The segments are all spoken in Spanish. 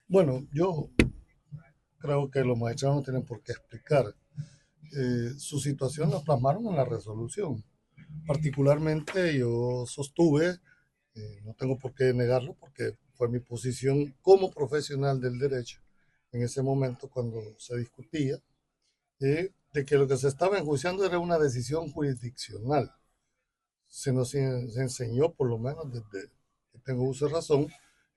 Bueno, yo creo que los magistrados no tienen por qué explicar. Su situación la plasmaron en la resolución. Particularmente yo sostuve, no tengo por qué negarlo porque fue mi posición como profesional del derecho en ese momento cuando se discutía, de que lo que se estaba enjuiciando era una decisión jurisdiccional. Se enseñó, por lo menos desde que tengo uso de razón,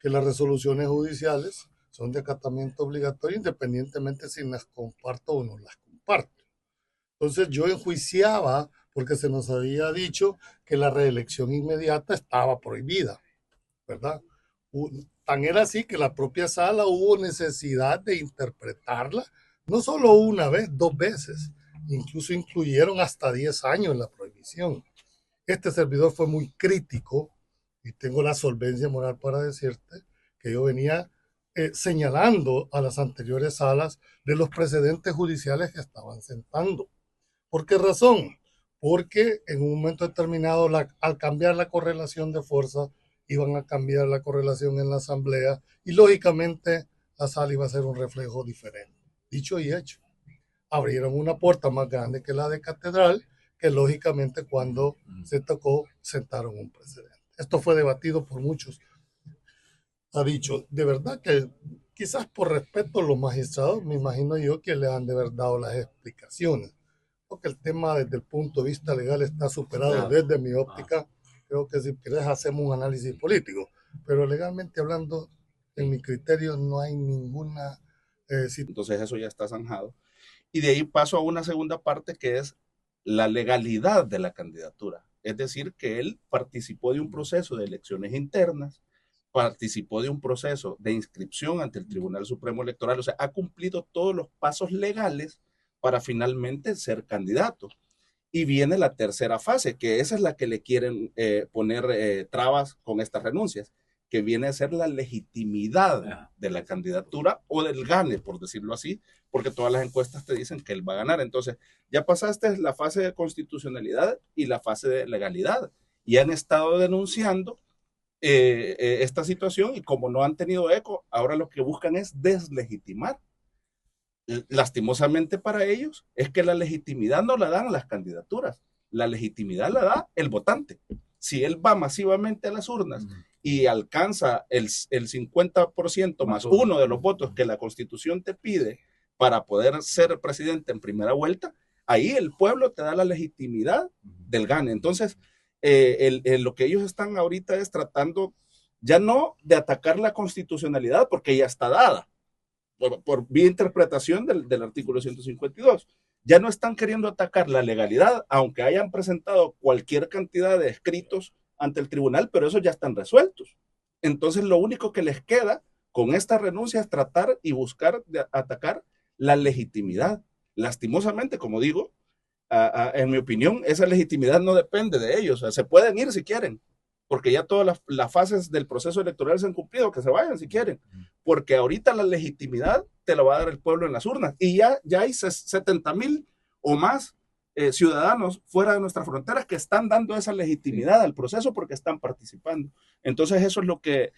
que las resoluciones judiciales son de acatamiento obligatorio independientemente si las comparto o no las comparto. Entonces yo enjuiciaba porque se nos había dicho que la reelección inmediata estaba prohibida, ¿verdad? Tan era así que la propia sala hubo necesidad de interpretarla, no solo una vez, dos veces, incluso incluyeron hasta 10 años la prohibición. Este servidor fue muy crítico y tengo la solvencia moral para decirte que yo venía señalando a las anteriores salas de los precedentes judiciales que estaban sentando. ¿Por qué razón? Porque en un momento determinado, al cambiar la correlación de fuerza, iban a cambiar la correlación en la asamblea y lógicamente la sala iba a ser un reflejo diferente. Dicho y hecho, abrieron una puerta más grande que la de catedral, que lógicamente cuando se tocó sentaron un precedente. Esto fue debatido por muchos. Ha dicho, de verdad que quizás por respeto a los magistrados, me imagino yo que le han de haber dado las explicaciones, porque el tema desde el punto de vista legal está superado desde mi óptica. Creo que si querés hacemos un análisis político, pero legalmente hablando, en mi criterio no hay ninguna situación. Entonces eso ya está zanjado. Y de ahí paso a una segunda parte que es la legalidad de la candidatura. Es decir, que él participó de un proceso de elecciones internas, participó de un proceso de inscripción ante el Tribunal Supremo Electoral, o sea, ha cumplido todos los pasos legales para finalmente ser candidato. Y viene la tercera fase, que esa es la que le quieren poner trabas con estas renuncias, que viene a ser la legitimidad de la candidatura o del gane, por decirlo así, porque todas las encuestas te dicen que él va a ganar. Entonces, ya pasaste la fase de constitucionalidad y la fase de legalidad, y han estado denunciando esta situación y como no han tenido eco, ahora lo que buscan es deslegitimar. Lastimosamente para ellos es que la legitimidad no la dan las candidaturas, la legitimidad la da el votante. Si él va masivamente a las urnas y alcanza el 50% más uno de los votos que la constitución te pide para poder ser presidente en primera vuelta, ahí el pueblo te da la legitimidad del gane. Entonces, lo que ellos están ahorita es tratando ya no de atacar la constitucionalidad porque ya está dada, por vía interpretación del artículo 152. Ya no están queriendo atacar la legalidad, aunque hayan presentado cualquier cantidad de escritos ante el tribunal, pero esos ya están resueltos. Entonces, lo único que les queda con esta renuncia es tratar y buscar de atacar la legitimidad. Lastimosamente, como digo, en mi opinión, esa legitimidad no depende de ellos. O sea, se pueden ir si quieren, porque ya todas las fases del proceso electoral se han cumplido, que se vayan si quieren, porque ahorita la legitimidad te la va a dar el pueblo en las urnas. Y ya hay 70,000 o más ciudadanos fuera de nuestras fronteras que están dando esa legitimidad al proceso porque están participando. Entonces eso es lo que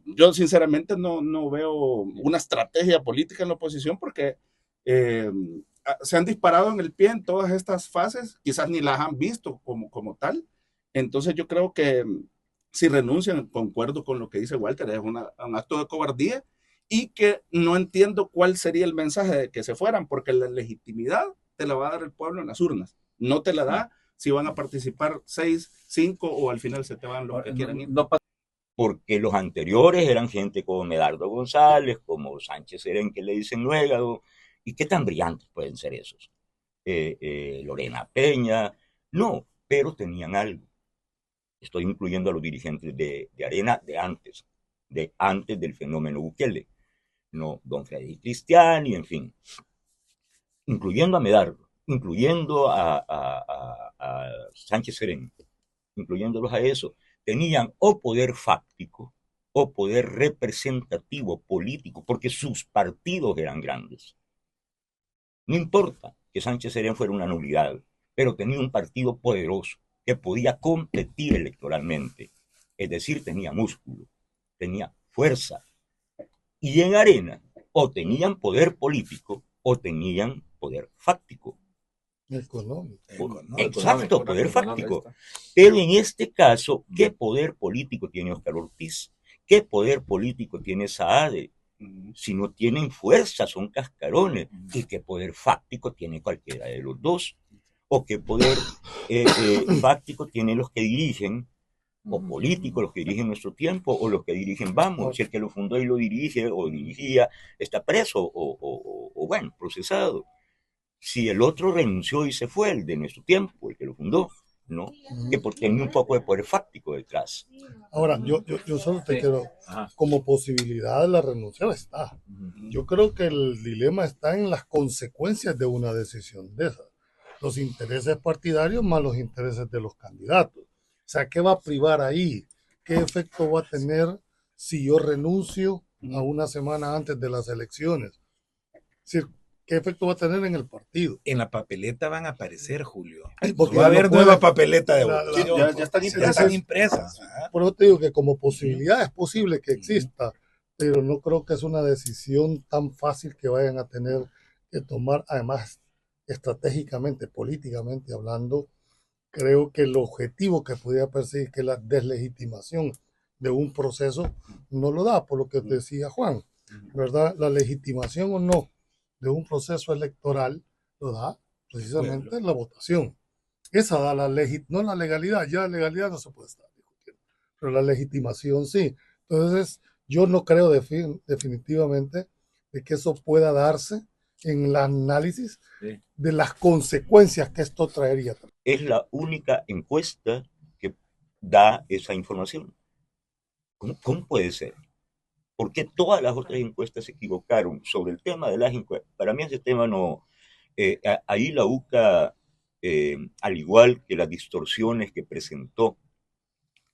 yo sinceramente no veo una estrategia política en la oposición porque eh, se han disparado en el pie en todas estas fases, quizás ni las han visto como tal. Entonces yo creo que si renuncian, concuerdo con lo que dice Walter, es un acto de cobardía y que no entiendo cuál sería el mensaje de que se fueran, porque la legitimidad te la va a dar el pueblo en las urnas, no te la da si van a participar 6, 5 o al final se te van los que quieran ir. Porque los anteriores eran gente como Medardo González, como Sánchez Serén, que le dicen Luégado, y qué tan brillantes pueden ser esos. Lorena Peña, no, pero tenían algo. Estoy incluyendo a los dirigentes de Arena de antes del fenómeno Bukele, no don Freddy Cristiani, en fin, incluyendo a Medardo, incluyendo a Sánchez Serén, incluyéndolos a eso, tenían o poder fáctico o poder representativo político, porque sus partidos eran grandes. No importa que Sánchez Serén fuera una nulidad, pero tenía un partido poderoso que podía competir electoralmente. Es decir, tenía músculo, tenía fuerza. Y en Arena, o tenían poder político o tenían poder fáctico. Económico. Exacto, poder fáctico. Pero en este caso, ¿qué poder político tiene Óscar Ortiz? ¿Qué poder político tiene Saade? Si no tienen fuerza, son cascarones. ¿Y qué poder fáctico tiene cualquiera de los dos? ¿O qué poder fáctico tienen los que dirigen, o políticos, los que dirigen nuestro tiempo, o los que dirigen Vamos? Si el que lo fundó y lo dirige o dirigía está preso o bueno, procesado. Si el otro renunció y se fue, el de nuestro tiempo, el que lo fundó, ¿no? Que tenía un poco de poder fáctico detrás. Ahora, yo solo te quiero, como posibilidad de la renuncia está. Yo creo que el dilema está en las consecuencias de una decisión de esa. Los intereses partidarios más los intereses de los candidatos. O sea, ¿qué va a privar ahí? ¿Qué efecto va a tener si yo renuncio a una semana antes de las elecciones? Es decir, ¿qué efecto va a tener en el partido? En la papeleta van a aparecer, Julio. Porque va a haber nueva papeleta de votación. Ya están impresas. Por eso te digo que como posibilidad es posible que exista, pero no creo que es una decisión tan fácil que vayan a tener que tomar. Además, estratégicamente, políticamente hablando, creo que el objetivo que pudiera perseguir, que es la deslegitimación de un proceso, no lo da, por lo que te decía Juan, ¿verdad? La legitimación o no de un proceso electoral lo da precisamente la votación. Esa da no la legalidad, ya la legalidad no se puede estar discutiendo, pero la legitimación sí. Entonces, yo no creo definitivamente de que eso pueda darse en el análisis de las consecuencias que esto traería. Es la única encuesta que da esa información. ¿Cómo puede ser? Porque todas las otras encuestas se equivocaron sobre el tema de las encuestas. Para mí ese tema no... ahí la UCA, al igual que las distorsiones que presentó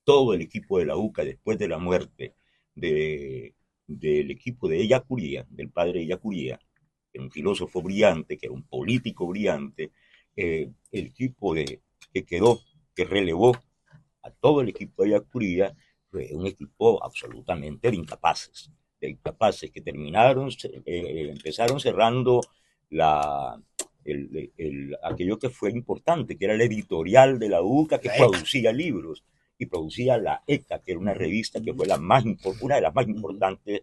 todo el equipo de la UCA después de la muerte del equipo de Ellacuría, del padre Ellacuría, que era un filósofo brillante, que era un político brillante, el equipo que relevó a todo el equipo de Ellacuría, fue un equipo absolutamente de incapaces que empezaron cerrando aquello que fue importante, que era el editorial de la UCA, que producía libros, y producía la ECA, que era una revista que fue una de las más importantes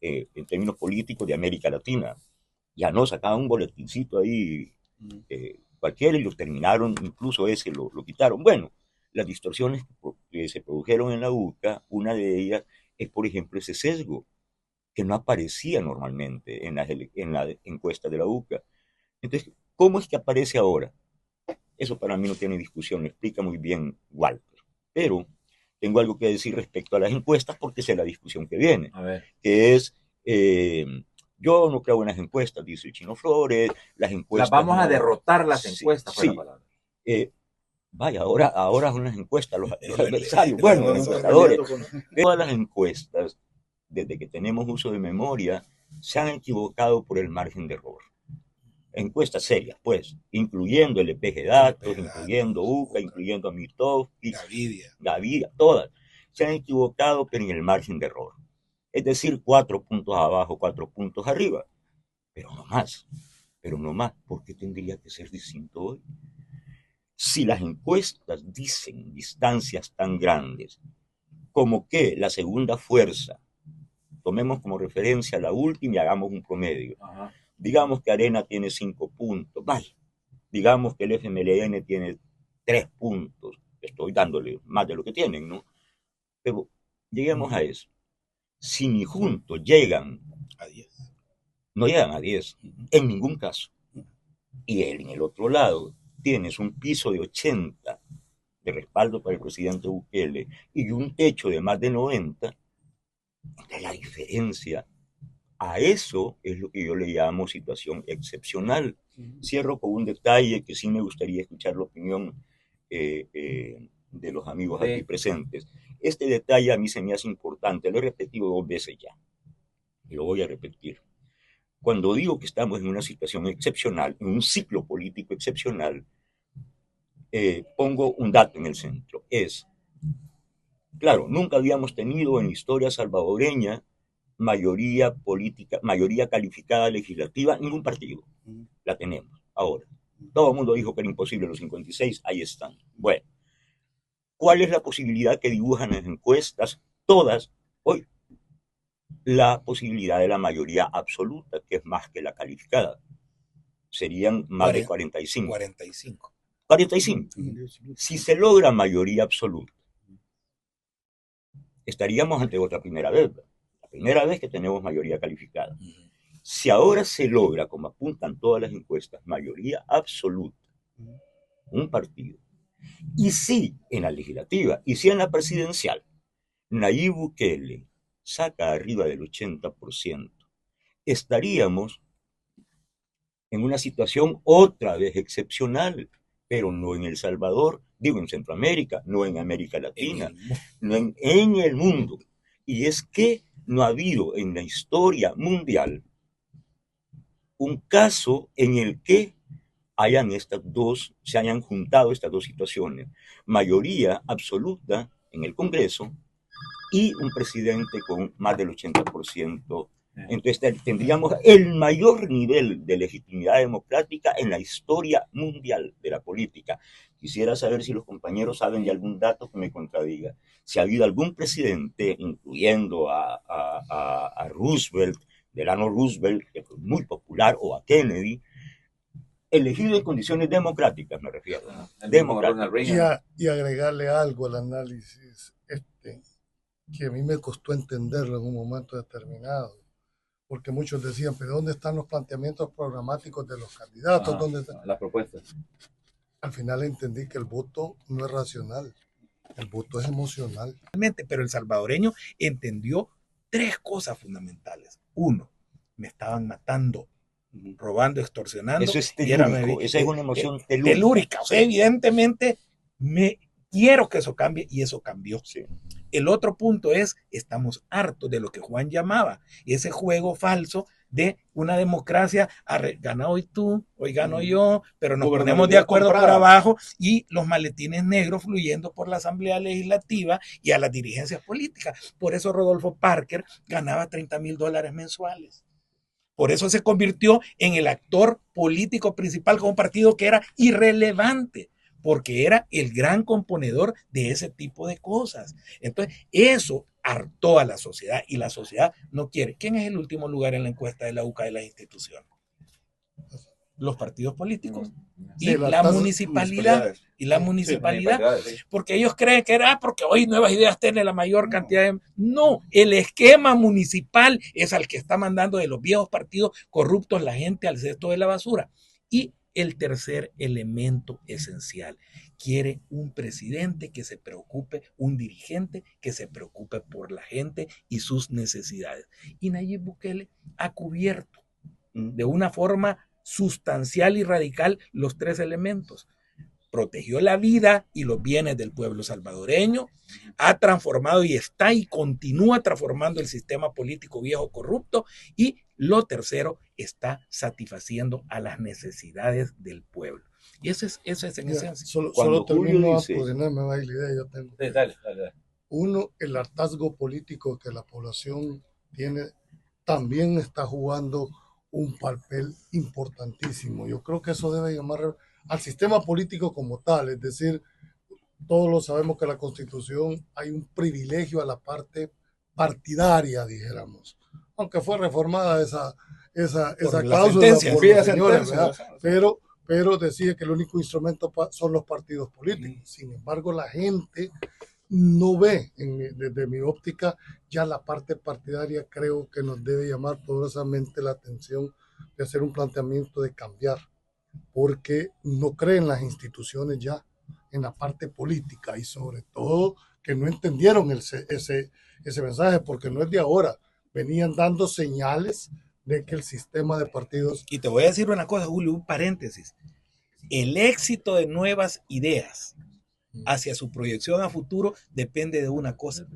en términos políticos de América Latina. Ya no sacaban un boletincito ahí cualquiera y lo terminaron, incluso ese lo quitaron. Bueno, las distorsiones que se produjeron en la UCA, una de ellas es, por ejemplo, ese sesgo que no aparecía normalmente en la encuesta de la UCA. Entonces, ¿cómo es que aparece ahora? Eso para mí no tiene discusión, lo explica muy bien Walter. Pero tengo algo que decir respecto a las encuestas porque sé la discusión que viene, que es, yo no creo en las encuestas, dice el Chino Flores, las encuestas... Las vamos a derrotar las encuestas, sí, fue la palabra. Vaya, ahora son las encuestas, los adversarios, bueno, los encuestadores. Todas las encuestas, desde que tenemos uso de memoria, se han equivocado por el margen de error. Encuestas serias, pues, incluyendo el EPG Datos, incluyendo UCA, incluyendo Mitofsky, Gaviria, todas, se han equivocado, pero en el margen de error. Es decir, 4 puntos abajo, 4 puntos arriba, pero no más. ¿Por qué tendría que ser distinto hoy? Si las encuestas dicen distancias tan grandes como que la segunda fuerza, tomemos como referencia la última y hagamos un promedio. Digamos que Arena tiene 5 puntos, vale. Digamos que el FMLN tiene 3 puntos. Estoy dándole más de lo que tienen, ¿no? Pero lleguemos a eso. Si ni juntos llegan a 10, no llegan a 10, en ningún caso. Y en el otro lado tienes un piso de 80 de respaldo para el presidente Bukele y un techo de más de 90, entonces la diferencia a eso es lo que yo le llamo situación excepcional. Cierro con un detalle que sí me gustaría escuchar la opinión de los amigos aquí presentes. Este detalle a mí se me hace importante, lo he repetido 2 veces ya, y lo voy a repetir. Cuando digo que estamos en una situación excepcional, en un ciclo político excepcional, pongo un dato en el centro. Claro, nunca habíamos tenido en la historia salvadoreña mayoría política, mayoría calificada legislativa, ningún partido. La tenemos ahora. Todo el mundo dijo que era imposible los 56, ahí están. Bueno, ¿cuál es la posibilidad que dibujan las encuestas? Todas, hoy, la posibilidad de la mayoría absoluta, que es más que la calificada. Serían más de 45. 45. 45. Si se logra mayoría absoluta, estaríamos ante otra primera vez. La primera vez que tenemos mayoría calificada. Si ahora se logra, como apuntan todas las encuestas, mayoría absoluta, un partido, y si en la legislativa, y si en la presidencial, Nayib Bukele saca arriba del 80%, estaríamos en una situación otra vez excepcional, pero no en El Salvador, digo en Centroamérica, no en América Latina, no en el mundo. Y es que no ha habido en la historia mundial un caso en el que se hayan juntado estas dos situaciones, mayoría absoluta en el Congreso y un presidente con más del 80%. Entonces tendríamos el mayor nivel de legitimidad democrática en la historia mundial de la política. Quisiera saber si los compañeros saben de algún dato que me contradiga. Si ha habido algún presidente, incluyendo a Roosevelt, Delano Roosevelt, que fue muy popular, o a Kennedy, elegido en condiciones democráticas, me refiero. Democráticas. Y agregarle algo al análisis que a mí me costó entenderlo en un momento determinado, porque muchos decían, pero ¿dónde están los planteamientos programáticos de los candidatos? ¿Dónde están las propuestas? Al final entendí que el voto no es racional, el voto es emocional. Pero el salvadoreño entendió 3 cosas fundamentales. 1, me estaban matando, robando, extorsionando. Eso es telúrico, esa es una emoción telúrica. O sea, evidentemente quiero que eso cambie, y eso cambió. Sí. El otro punto es, estamos hartos de lo que Juan llamaba ese juego falso de una democracia, gana hoy tú, hoy gano yo, pero nos ponemos de acuerdo por abajo, y los maletines negros fluyendo por la Asamblea Legislativa y a las dirigencias políticas. Por eso Rodolfo Parker ganaba $30,000 mensuales. Por eso se convirtió en el actor político principal con un partido que era irrelevante, porque era el gran componedor de ese tipo de cosas. Entonces, eso hartó a la sociedad, y la sociedad no quiere. ¿Quién es el último lugar en la encuesta de la UCA de las instituciones? Los partidos políticos y la municipalidad. Y la municipalidad, porque ellos creen que era porque hoy Nuevas Ideas tiene la mayor cantidad de... No, el esquema municipal es al que está mandando de los viejos partidos corruptos la gente al cesto de la basura. Y el tercer elemento esencial, quiere un presidente que se preocupe, un dirigente que se preocupe por la gente y sus necesidades. Y Nayib Bukele ha cubierto de una forma sustancial y radical los 3 elementos. Protegió la vida y los bienes del pueblo salvadoreño, ha transformado y está y continúa transformando el sistema político viejo corrupto, y lo tercero, está satisfaciendo a las necesidades del pueblo. Y eso es en esencia. Solo termino, porque no me va a ir la idea, yo tengo. Dale. 1, el hartazgo político que la población tiene también está jugando un papel importantísimo. Yo creo que eso debe llamar al sistema político como tal, es decir, todos lo sabemos que en la Constitución hay un privilegio a la parte partidaria, dijéramos, aunque fue reformada esa cláusula por los señores, pero decía que el único instrumento son los partidos políticos. Sin embargo, la gente no ve, desde mi óptica, ya la parte partidaria. Creo que nos debe llamar poderosamente la atención de hacer un planteamiento de cambiar, porque no creen las instituciones ya en la parte política, y sobre todo que no entendieron ese mensaje, porque no es de ahora, venían dando señales de que el sistema de partidos... Y te voy a decir una cosa, Julio, un paréntesis. El éxito de Nuevas Ideas hacia su proyección a futuro depende de una cosa: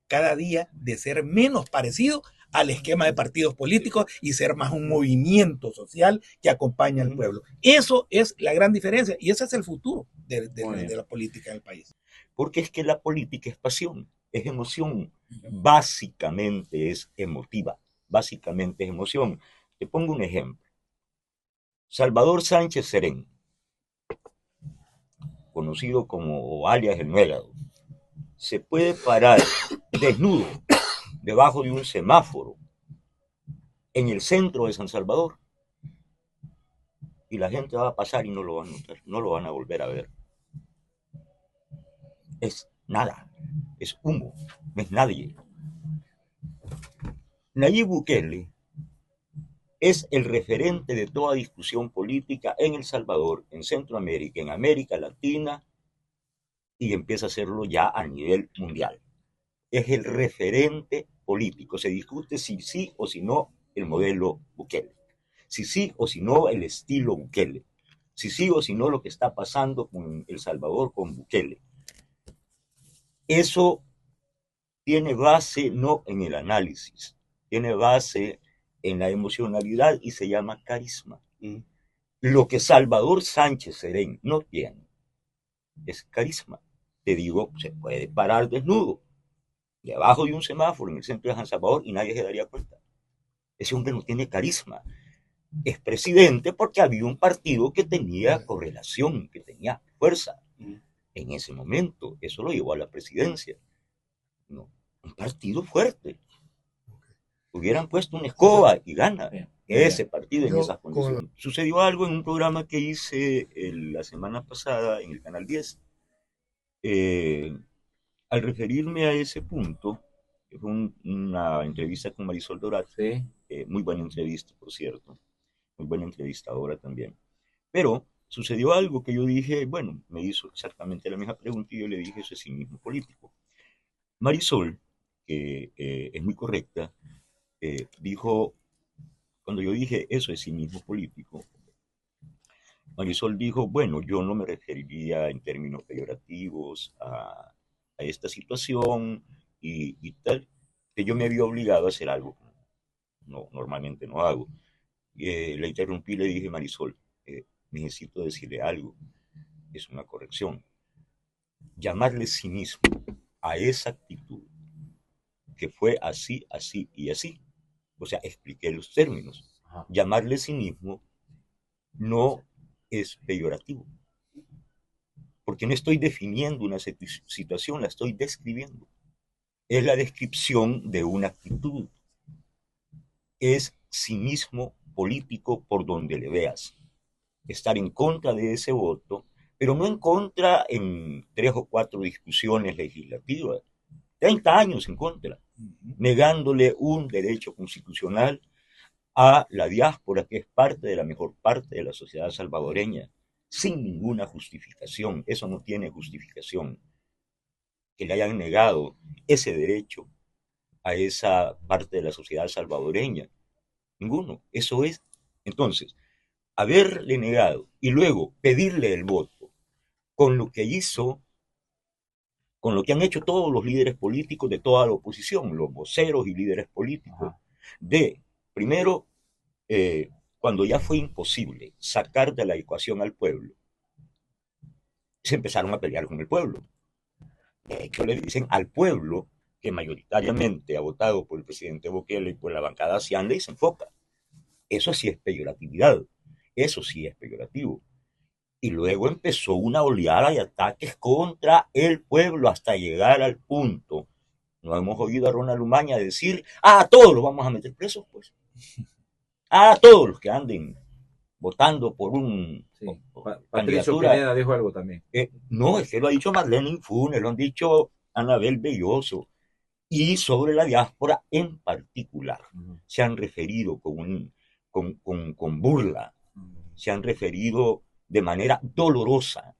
cada día de ser menos parecido al esquema de partidos políticos y ser más un movimiento social que acompaña al pueblo. Eso es la gran diferencia, y ese es el futuro de la política del país. Porque es que la política es pasión, es emoción. básicamente es emotiva, básicamente es emoción. Te pongo un ejemplo. Salvador Sánchez Serén, conocido como alias el Nuégado, se puede parar desnudo debajo de un semáforo en el centro de San Salvador y la gente va a pasar y no lo van a notar, no lo van a volver a ver. Es nada, es humo, no es nadie. Nayib Bukele es el referente de toda discusión política en El Salvador, en Centroamérica, en América Latina, y empieza a hacerlo ya a nivel mundial. Es el referente político. Se discute si sí o si no el modelo Bukele, si sí o si no el estilo Bukele, si sí o si no lo que está pasando con El Salvador, con Bukele. Eso tiene base no en el análisis, tiene base en la emocionalidad y se llama carisma. Lo que Salvador Sánchez Serén no tiene es carisma. Te digo, se puede parar desnudo debajo de un semáforo en el centro de San Salvador y nadie se daría cuenta. Ese hombre no tiene carisma. Es presidente porque había un partido que tenía correlación, que tenía fuerza. En ese momento, eso lo llevó a la presidencia. No, un partido fuerte. Hubieran puesto una escoba y gana ese partido en esas condiciones. Sucedió algo en un programa que hice la semana pasada en el Canal 10. Al referirme a ese punto, fue una entrevista con Marisol Dorat, muy buena entrevista, por cierto, muy buena entrevistadora también. Pero sucedió algo que yo dije, bueno, me hizo exactamente la misma pregunta y yo le dije, eso es cinismo político. Marisol, que es muy correcta, dijo, cuando yo dije eso es cinismo político, Marisol dijo, bueno, yo no me referiría en términos peyorativos a esta situación y tal, que yo me había obligado a hacer algo que no, normalmente no hago. La interrumpí y le dije, Marisol, necesito decirle algo, es una corrección. Llamarle cinismo a esa actitud, que fue así, así y así, o sea, expliqué los términos. Llamarle cinismo no es peyorativo, porque no estoy definiendo una situación, la estoy describiendo. Es la descripción de una actitud. Es cinismo político por donde le veas. Estar en contra de ese voto, pero no en contra en 3 o 4 discusiones legislativas. 30 años en contra, negándole un derecho constitucional a la diáspora, que es parte de la mejor parte de la sociedad salvadoreña, sin ninguna justificación. Eso no tiene justificación. Que le hayan negado ese derecho a esa parte de la sociedad salvadoreña. Ninguno. Eso es. Entonces, haberle negado y luego pedirle el voto con lo que hizo, con lo que han hecho todos los líderes políticos de toda la oposición, los voceros y líderes políticos, de, primero, cuando ya fue imposible sacar de la ecuación al pueblo, se empezaron a pelear con el pueblo. De hecho, le dicen al pueblo, que mayoritariamente ha votado por el presidente Bukele y por la bancada Cianda, y se enfoca. Eso sí es peyoratividad, eso sí es peyorativo. Y luego empezó una oleada de ataques contra el pueblo hasta llegar al punto. No hemos oído a Ronald Umaña decir, a todos los vamos a meter presos, pues. A todos los que anden votando por un... Sí. Patricio Pineda dijo algo también. No, es que lo ha dicho Marlene Infunes, lo han dicho Anabel Belloso. Y sobre la diáspora en particular. Se han referido con burla, se han referido de manera dolorosa